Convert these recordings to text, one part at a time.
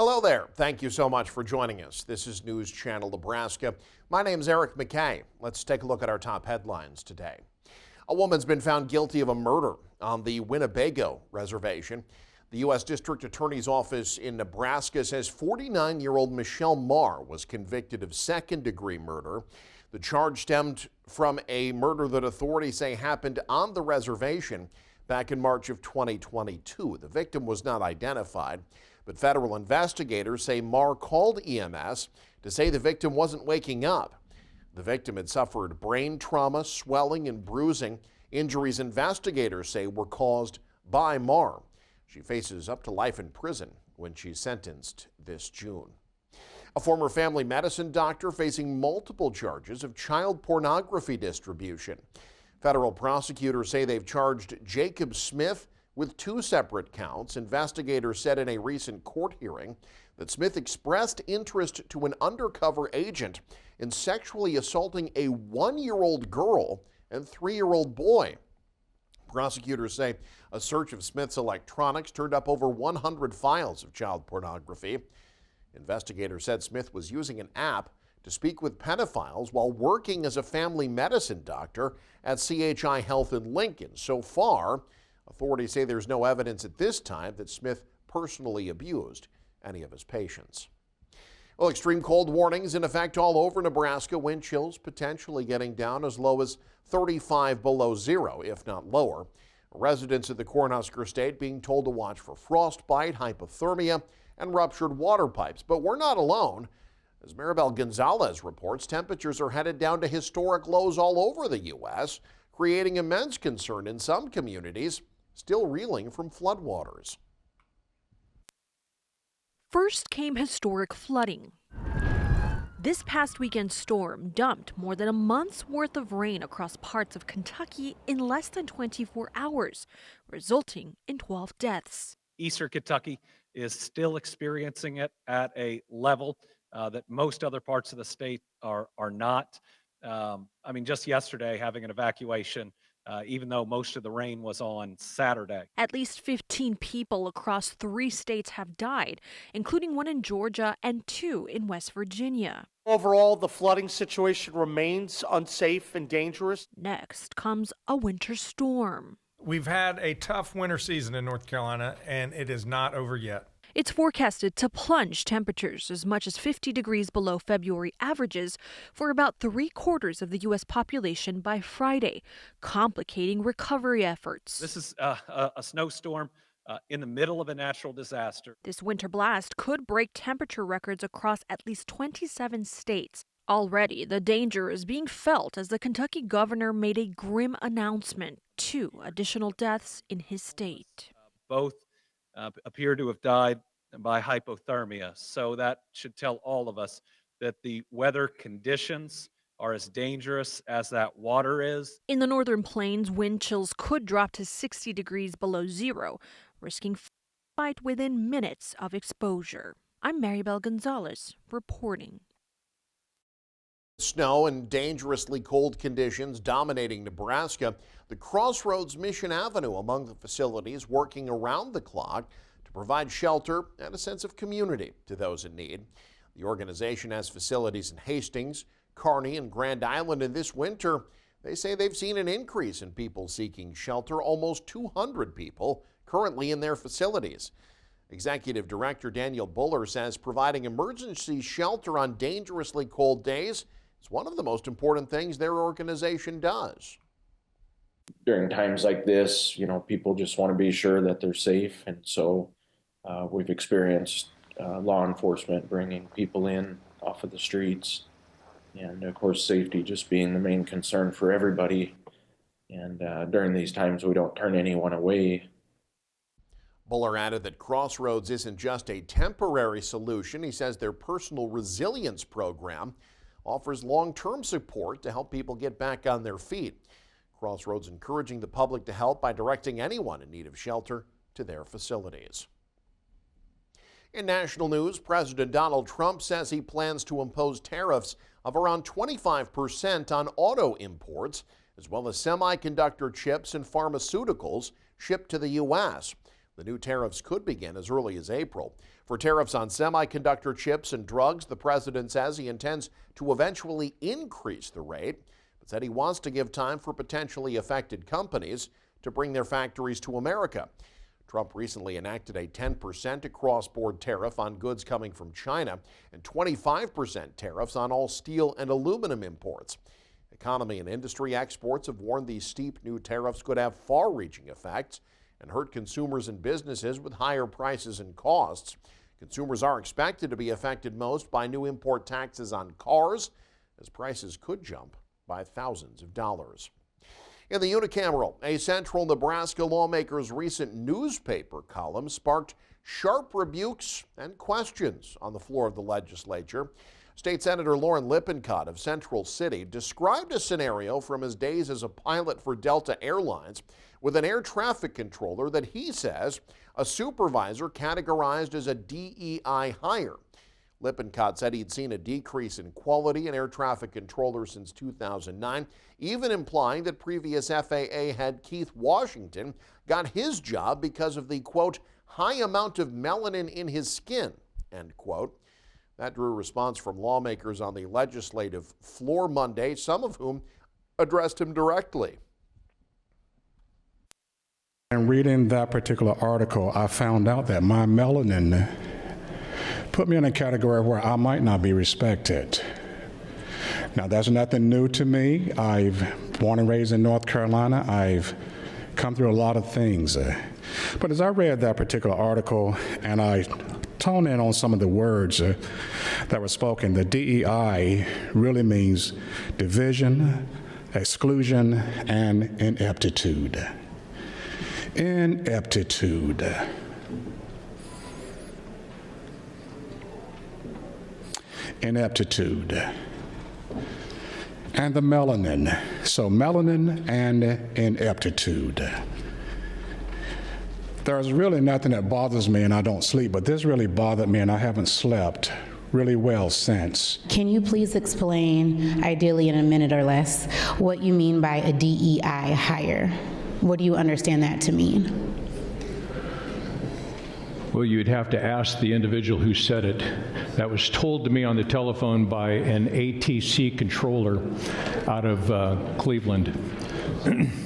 Hello there. Thank you so much for joining us. This is News Channel Nebraska. My name is Eric McKay. Let's take a look at our top headlines today. A woman's been found guilty of a murder on the Winnebago reservation. The U.S. District Attorney's Office in Nebraska says 49-year-old Michelle Marr was convicted of second-degree murder. The charge stemmed from a murder that authorities say happened on the reservation back in March of 2022. The victim was not identified, but federal investigators say Marr called EMS to say the victim wasn't waking up. The victim had suffered brain trauma, swelling, and bruising. Injuries investigators say were caused by Marr. She faces up to life in prison when she's sentenced this June. A former family medicine doctor facing multiple charges of child pornography distribution. Federal prosecutors say they've charged Jacob Smith with 2 separate counts. Investigators said in a recent court hearing that Smith expressed interest to an undercover agent in sexually assaulting a 1-year-old girl and 3-year-old boy. Prosecutors say a search of Smith's electronics turned up over 100 files of child pornography. Investigators said Smith was using an app to speak with pedophiles while working as a family medicine doctor at CHI Health in Lincoln. So far, authorities say there's no evidence at this time that Smith personally abused any of his patients. Well, extreme cold warnings in effect all over Nebraska. Wind chills potentially getting down as low as 35 below zero, if not lower. Residents of the Cornhusker State being told to watch for frostbite, hypothermia, and ruptured water pipes. But we're not alone. As Maribel Gonzalez reports, temperatures are headed down to historic lows all over the U.S., creating immense concern in some communities still reeling from floodwaters. First came historic flooding. This past weekend's storm dumped more than a month's worth of rain across parts of Kentucky in less than 24 hours, resulting in 12 deaths. Eastern Kentucky is still experiencing it at a level that most other parts of the state are not. Just yesterday, having an evacuation, even though most of the rain was on Saturday. At least 15 people across 3 states have died, including 1 in Georgia and 2 in West Virginia. Overall, the flooding situation remains unsafe and dangerous. Next comes a winter storm. We've had a tough winter season in North Carolina, and it is not over yet. It's forecasted to plunge temperatures as much as 50 degrees below February averages for about 3/4 of the U.S. population by Friday, complicating recovery efforts. This is a snowstorm in the middle of a natural disaster. This winter blast could break temperature records across at least 27 states. Already, the danger is being felt as the Kentucky governor made a grim announcement: 2 additional deaths in his state. Both appear to have died by hypothermia. So that should tell all of us that the weather conditions are as dangerous as that water is. In the northern plains, wind chills could drop to 60 degrees below zero, risking frostbite within minutes of exposure. I'm Maribel Gonzalez reporting. Snow and dangerously cold conditions dominating Nebraska. The Crossroads Mission Avenue among the facilities working around the clock to provide shelter and a sense of community to those in need. The organization has facilities in Hastings, Kearney, and Grand Island. And this winter, they say they've seen an increase in people seeking shelter, almost 200 people currently in their facilities. Executive Director Daniel Buller says providing emergency shelter on dangerously cold days is one of the most important things their organization does. During times like this, people just want to be sure that they're safe. And so we've experienced law enforcement bringing people in off of the streets. And of course, safety just being the main concern for everybody. And during these times, we don't turn anyone away. Buller added that Crossroads isn't just a temporary solution. He says their personal resilience program offers long-term support to help people get back on their feet. Crossroads encouraging the public to help by directing anyone in need of shelter to their facilities. In national news, President Donald Trump says he plans to impose tariffs of around 25% on auto imports, as well as semiconductor chips and pharmaceuticals shipped to the U.S. The new tariffs could begin as early as April. For tariffs on semiconductor chips and drugs, the president says he intends to eventually increase the rate, but said he wants to give time for potentially affected companies to bring their factories to America. Trump recently enacted a 10% across-board tariff on goods coming from China and 25% tariffs on all steel and aluminum imports. Economy and industry experts have warned these steep new tariffs could have far-reaching effects and hurt consumers and businesses with higher prices and costs. Consumers are expected to be affected most by new import taxes on cars, as prices could jump by thousands of dollars. In the Unicameral, a central Nebraska lawmaker's recent newspaper column sparked sharp rebukes and questions on the floor of the legislature. State Senator Lauren Lippincott of Central City described a scenario from his days as a pilot for Delta Airlines with an air traffic controller that he says a supervisor categorized as a DEI hire. Lippincott said he'd seen a decrease in quality in air traffic controllers since 2009, even implying that previous FAA head Keith Washington got his job because of the, quote, high amount of melanin in his skin, end quote. That drew a response from lawmakers on the legislative floor Monday, some of whom addressed him directly. And reading that particular article, I found out that my melanin put me in a category where I might not be respected. Now, that's nothing new to me. I've born and raised in North Carolina. I've come through a lot of things. But as I read that particular article and I toned in on some of the words that were spoken, the DEI really means division, exclusion, and ineptitude. Ineptitude. Ineptitude. And the melanin. So melanin and ineptitude. There's really nothing that bothers me and I don't sleep, but this really bothered me and I haven't slept really well since. Can you please explain, ideally in a minute or less, what you mean by a DEI hire? What do you understand that to mean? Well, you'd have to ask the individual who said it. That was told to me on the telephone by an ATC controller out of Cleveland.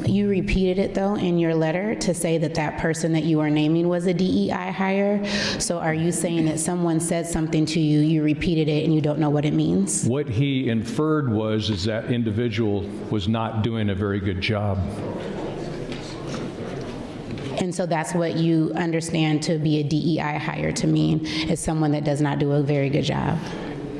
You repeated it, though, in your letter to say that that person that you are naming was a DEI hire. So are you saying that someone said something to you, you repeated it, and you don't know what it means? What he inferred is that individual was not doing a very good job. And so that's what you understand to be a DEI hire to mean, is someone that does not do a very good job.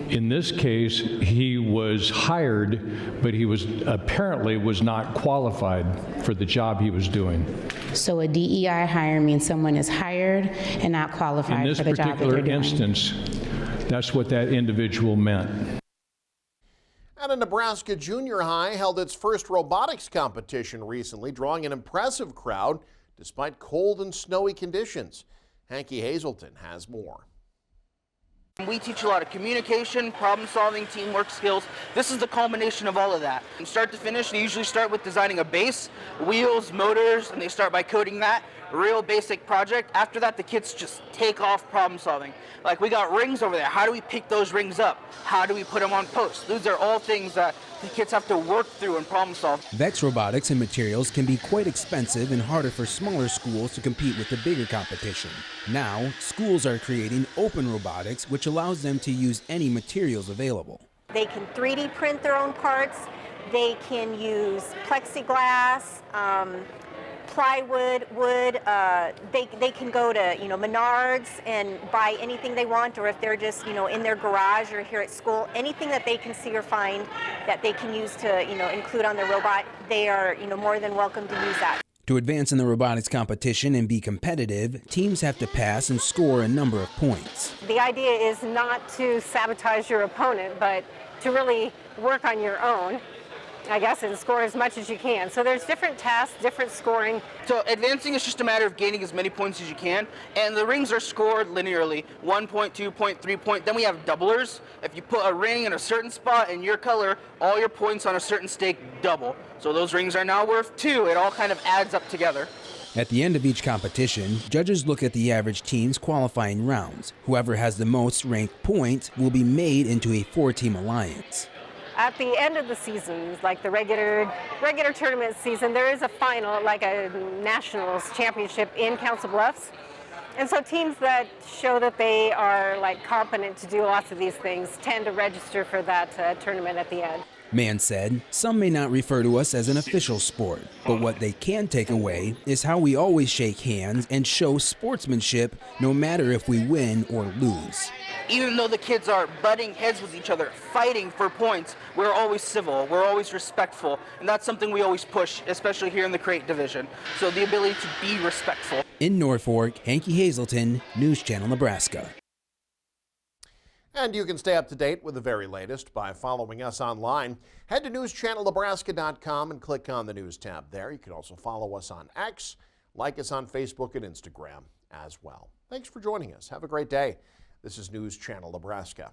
In this case, he was hired, but he apparently was not qualified for the job he was doing. So a DEI hire means someone is hired and not qualified for the job that they're doing. In this particular instance, that's what that individual meant. And a Nebraska junior high held its first robotics competition recently, drawing an impressive crowd despite cold and snowy conditions. Hanky Hazelton has more. We teach a lot of communication, problem solving, teamwork skills. This is the culmination of all of that. From start to finish, they usually start with designing a base, wheels, motors, and they start by coding that. Real basic project. After that, the kids just take off problem solving. Like, we got rings over there. How do we pick those rings up? How do we put them on posts? Those are all things that the kids have to work through and problem solve. VEX robotics and materials can be quite expensive and harder for smaller schools to compete with the bigger competition. Now, schools are creating open robotics, which allows them to use any materials available. They can 3D print their own parts. They can use plexiglass, plywood, wood. They can go to Menards and buy anything they want, or if they're just in their garage or here at school, anything that they can see or find that they can use to include on their robot, they are more than welcome to use that. To advance in the robotics competition and be competitive, teams have to pass and score a number of points. The idea is not to sabotage your opponent, but to really work on your own, I guess, and score as much as you can. So there's different tasks, different scoring. So advancing is just a matter of gaining as many points as you can, and the rings are scored linearly, 1 point, 2 point, 3 point. Then we have doublers. If you put a ring in a certain spot in your color, all your points on a certain stake double. So those rings are now worth 2. It all kind of adds up together. At the end of each competition, judges look at the average team's qualifying rounds. Whoever has the most ranked points will be made into a 4-team alliance. At the end of the season, like the regular tournament season, there is a final, like a nationals championship in Council Bluffs. And so teams that show that they are like competent to do lots of these things tend to register for that tournament at the end. Mann said, some may not refer to us as an official sport, but what they can take away is how we always shake hands and show sportsmanship no matter if we win or lose. Even though the kids are butting heads with each other, fighting for points, we're always civil, we're always respectful, and that's something we always push, especially here in the crate division. So the ability to be respectful. In Norfolk, Hanky Hazelton, News Channel, Nebraska. And you can stay up to date with the very latest by following us online. Head to newschannelnebraska.com and click on the News tab there. You can also follow us on X, like us on Facebook and Instagram as well. Thanks for joining us. Have a great day. This is News Channel Nebraska.